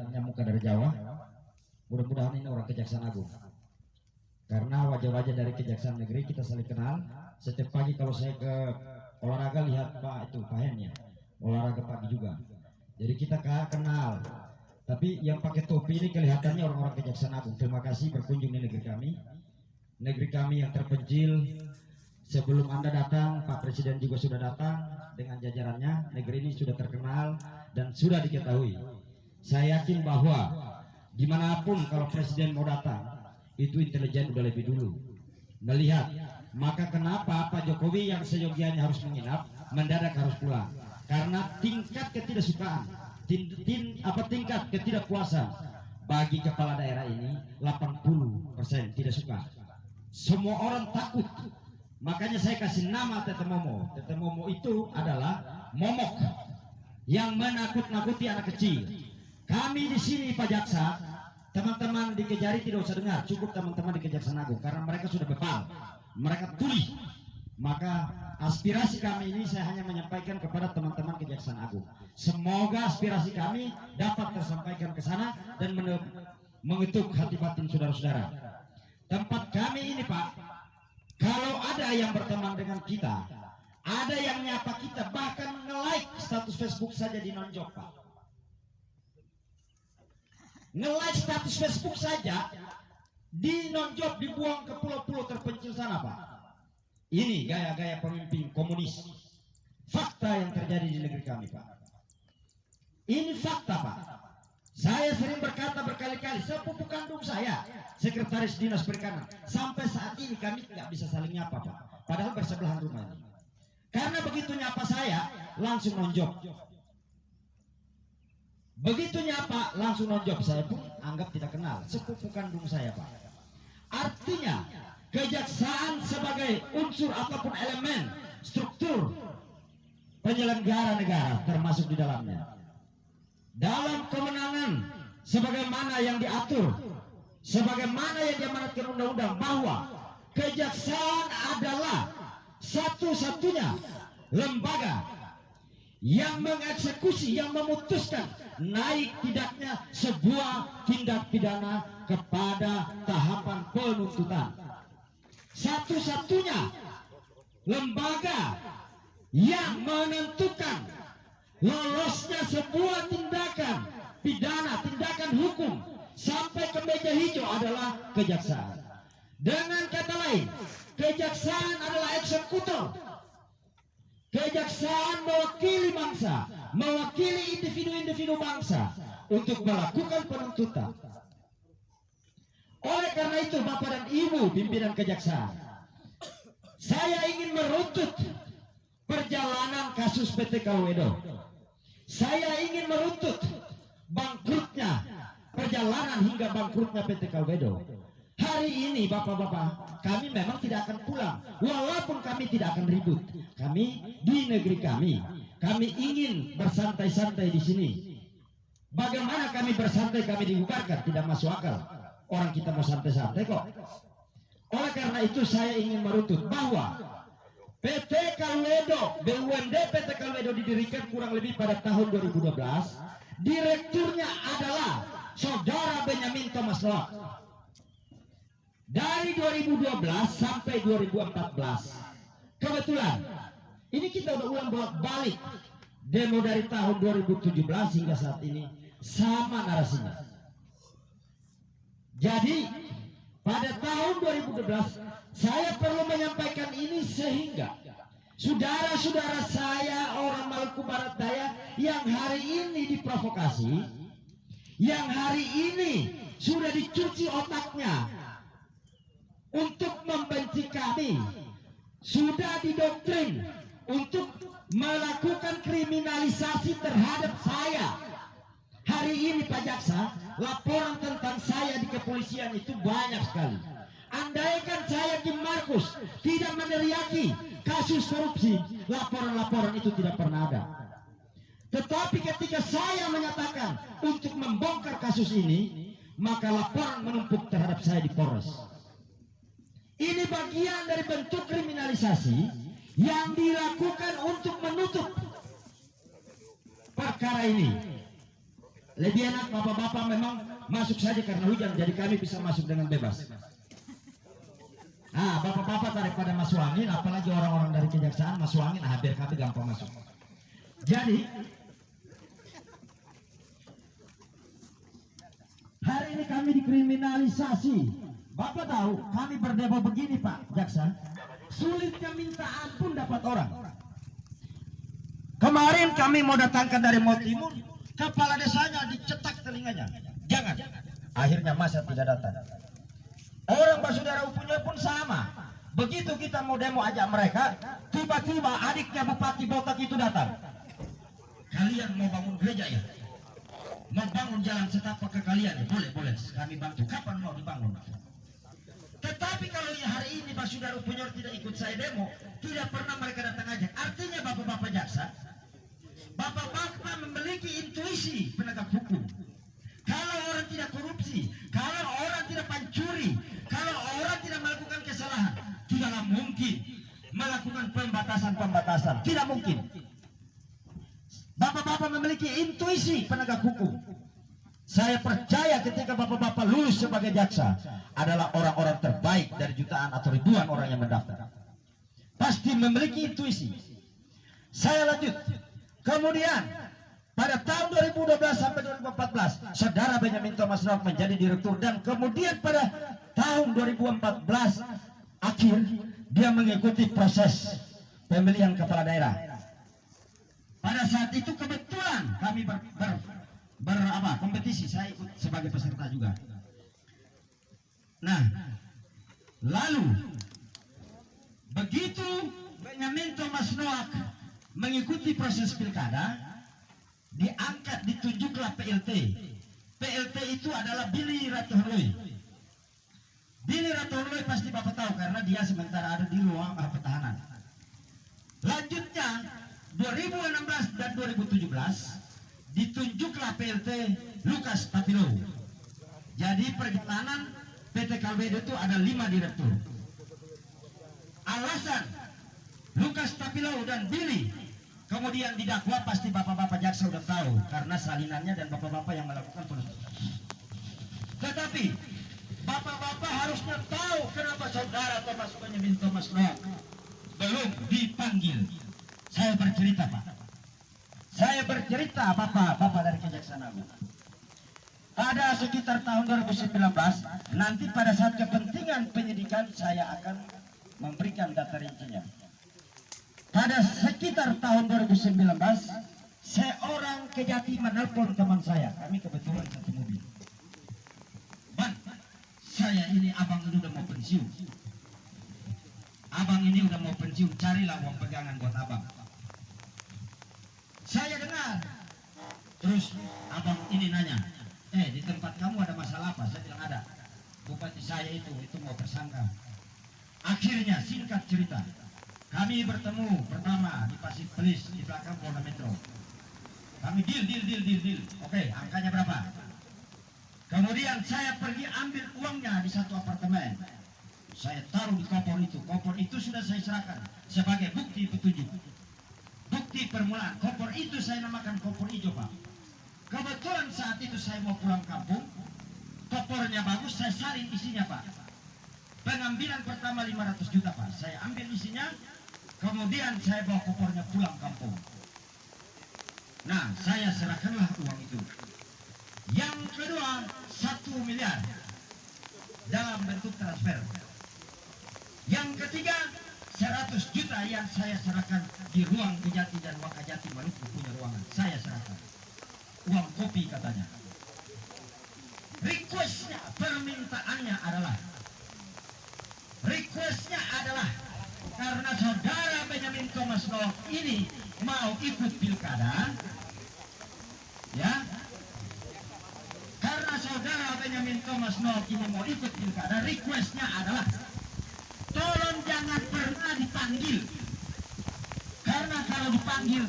kelihatannya muka dari Jawa. Mudah-mudahan ini orang Kejaksaan Agung. Karena wajah-wajah dari Kejaksaan Negeri kita saling kenal. Setiap pagi kalau saya ke olahraga lihat Pak Hen ya, olahraga pagi juga. Jadi kita kenal. Tapi yang pakai topi ini kelihatannya orang-orang Kejaksaan Agung. Terima kasih berkunjung di negeri kami. Negeri kami yang terpencil. Sebelum Anda datang, Pak Presiden juga sudah datang dengan jajarannya. Negeri ini sudah terkenal dan sudah diketahui. Saya yakin bahwa dimanapun kalau Presiden mau datang, itu intelijen udah lebih dulu melihat. Maka kenapa Pak Jokowi yang seyogianya harus menginap, mendadak harus pulang? Karena tingkat ketidaksukaan, tingkat ketidakpuasan bagi kepala daerah ini 80% tidak suka. Semua orang takut. Makanya saya kasih nama Tete Momo. Tete Momo itu adalah momok yang menakut-nakuti anak kecil. Kami di sini Pak Jaksa, teman-teman di Kejari tidak usah dengar, cukup teman-teman di Kejaksaan Agung karena mereka sudah bebal, mereka tuli. Maka aspirasi kami ini saya hanya menyampaikan kepada teman-teman Kejaksaan Agung. Semoga aspirasi kami dapat tersampaikan ke sana dan mengetuk hati batin saudara-saudara. Tempat kami ini Pak, kalau ada yang berteman dengan kita, ada yang nyapa kita, bahkan nge-like status Facebook saja di nonjok Pak. Nge-like status Facebook saja di nonjok, dibuang ke pulau-pulau terpencil sana Pak. Ini gaya-gaya pemimpin komunis. Fakta yang terjadi di negeri kami Pak. Ini fakta Pak. Saya sering berkata berkali-kali, sepupu kandung saya, sekretaris dinas perikanan, sampai saat ini kami tidak bisa saling nyapa Pak. Padahal bersebelahan rumah ini. Karena begitu nyapa saya, langsung nonjok. Begitu nyapa, langsung nonjok. Saya pun anggap tidak kenal, sepupu kandung saya Pak. Artinya, kejaksaan sebagai unsur ataupun elemen struktur penyelenggara negara termasuk di dalamnya. Dalam kewenangan sebagaimana yang diatur, sebagaimana yang diamanatkan undang-undang, bahwa kejaksaan adalah satu-satunya lembaga yang mengeksekusi, yang memutuskan naik tidaknya sebuah tindak pidana kepada tahapan penuntutan. Satu-satunya lembaga yang menentukan lolosnya sebuah tindakan pidana, tindakan hukum sampai ke meja hijau adalah kejaksaan. Dengan kata lain, kejaksaan adalah eksekutor. Kejaksaan mewakili bangsa, mewakili individu-individu bangsa untuk melakukan penuntutan. Oleh karena itu Bapak dan Ibu pimpinan kejaksaan, saya ingin meruntut perjalanan kasus PT Kalwedo. Saya ingin meruntut bangkrutnya perjalanan hingga bangkrutnya PT Kalwedo. Hari ini Bapak-bapak, kami memang tidak akan pulang, walaupun kami tidak akan ribut. Kami di negeri kami ingin bersantai-santai di sini. Bagaimana kami bersantai, kami dibubarkan, tidak masuk akal. Orang kita mau santai-santai kok. Oleh karena itu saya ingin meruntut bahwa PT Kalwedo, BUMD PT Kalwedo didirikan kurang lebih pada tahun 2012. Direkturnya adalah Saudara Benyamin Thomas Lok. Dari 2012 sampai 2014. Kebetulan ini kita udah ulang bolak-balik demo dari tahun 2017 hingga saat ini sama narasinya. Jadi pada tahun 2012 saya perlu menyampaikan ini sehingga saudara-saudara saya orang Maluku Barat Daya yang hari ini diprovokasi, yang hari ini sudah dicuci otaknya untuk membenci kami, sudah didoktrin untuk melakukan kriminalisasi terhadap saya. Hari ini Pak Jaksa, laporan tentang saya di kepolisian itu banyak sekali. Andaikan saya Kim Markus tidak meneriaki kasus korupsi, laporan-laporan itu tidak pernah ada. Tetapi ketika saya menyatakan untuk membongkar kasus ini, maka laporan menumpuk terhadap saya di Polres. Ini bagian dari bentuk kriminalisasi yang dilakukan untuk menutup perkara ini. Lebih enak bapak-bapak memang masuk saja karena hujan, jadi kami bisa masuk dengan bebas. Nah, bapak-bapak daripada masuk angin, apalagi orang-orang dari kejaksaan masuk angin, biar kami gampang masuk. Jadi hari ini kami dikriminalisasi. Bapak tahu kami berdemo begini Pak Jaksa, sulitnya minta ampun dapat orang. Kemarin kami mau datangkan dari Motimun, kepala desanya dicetak telinganya, jangan. Akhirnya masa tidak datang. Orang Basudara Upunya pun sama. Begitu kita mau demo ajak mereka, tiba-tiba adiknya Bupati Botak itu datang. Kalian mau bangun gereja ya? Mau bangun jalan setapak ke kalian ya? Boleh, boleh, kami bantu. Kapan mau dibangun? Tetapi kalau hari ini Basudara Upunya tidak ikut saya demo, tidak pernah mereka datang aja. Artinya bapak-bapak jaksa, bapak-bapak memiliki intuisi penegak hukum. Kalau orang tidak korupsi, kalau orang tidak pencuri, kalau orang tidak melakukan kesalahan, tidaklah mungkin melakukan pembatasan-pembatasan. Tidak mungkin. Bapak-bapak memiliki intuisi penegak hukum. Saya percaya ketika bapak-bapak lulus sebagai jaksa adalah orang-orang terbaik dari jutaan atau ribuan orang yang mendaftar. Pasti memiliki intuisi. Saya lanjut. Kemudian pada tahun 2012 sampai 2014 saudara Benyamin Thomas Noack menjadi direktur, dan kemudian pada tahun 2014 akhir dia mengikuti proses pemilihan kepala daerah. Pada saat itu kebetulan kami kompetisi, saya ikut sebagai peserta juga. Nah, lalu begitu Benyamin Thomas Noack mengikuti proses pilkada, diangkat, ditunjuklah PLT. PLT itu adalah Billy Ratohonloi. Billy Ratohonloi pasti bapak tahu karena dia sementara ada di ruang pertahanan. Lanjutnya 2016 dan 2017 ditunjuklah PLT Lukas Tapilo. Jadi perjalanan PT Kalbedo itu ada 5 direktur. Alasan Lukas Tapilo dan Billy kemudian didakwa pasti bapak-bapak jaksa sudah tahu karena salinannya dan bapak-bapak yang melakukan proses. Tetapi bapak-bapak harusnya tahu kenapa saudara Benyamin Thomas Noack belum dipanggil. Saya bercerita Pak. Saya bercerita bapak-bapak dari Kejaksaan Agung. Pada sekitar tahun 2019 nanti pada saat kepentingan penyidikan saya akan memberikan data rincinya. Pada sekitar tahun 2019 seorang Kejati menelpon teman saya. Kami kebetulan satu mobil. Bang, saya ini abang ini udah mau pensiun. Abang ini udah mau pensiun, carilah uang pegangan buat abang. Saya dengar. Terus abang ini nanya, di tempat kamu ada masalah apa? Saya bilang ada. Bupati saya itu mau tersangka. Akhirnya singkat cerita, kami bertemu pertama di Pasir Pelis di belakang Polda Metro. Kami deal. Oke, angkanya berapa? Kemudian saya pergi ambil uangnya di satu apartemen. Saya taruh di kopor itu. Kopor itu sudah saya serahkan sebagai bukti petunjuk. Bukti permulaan. Kopor itu saya namakan kopor hijau Pak. Kebetulan saat itu saya mau pulang kampung. Kopornya bagus, saya salin isinya Pak. Pengambilan pertama 500 juta Pak. Saya ambil isinya. Kemudian saya bawa kopornya pulang kampung. Nah, saya serahkanlah uang itu. Yang kedua, 1 miliar dalam bentuk transfer. Yang ketiga, 100 juta yang saya serahkan di ruang Kejati dan Wakajati Maluku punya ruangan. Saya serahkan. Uang kopi katanya. Requestnya, permintaannya adalah karena saudara Benyamin Thomas Noack ini mau ikut pilkada, ya. Karena saudara Benyamin Thomas Noack ini mau ikut pilkada, requestnya adalah tolong jangan pernah dipanggil. Karena kalau dipanggil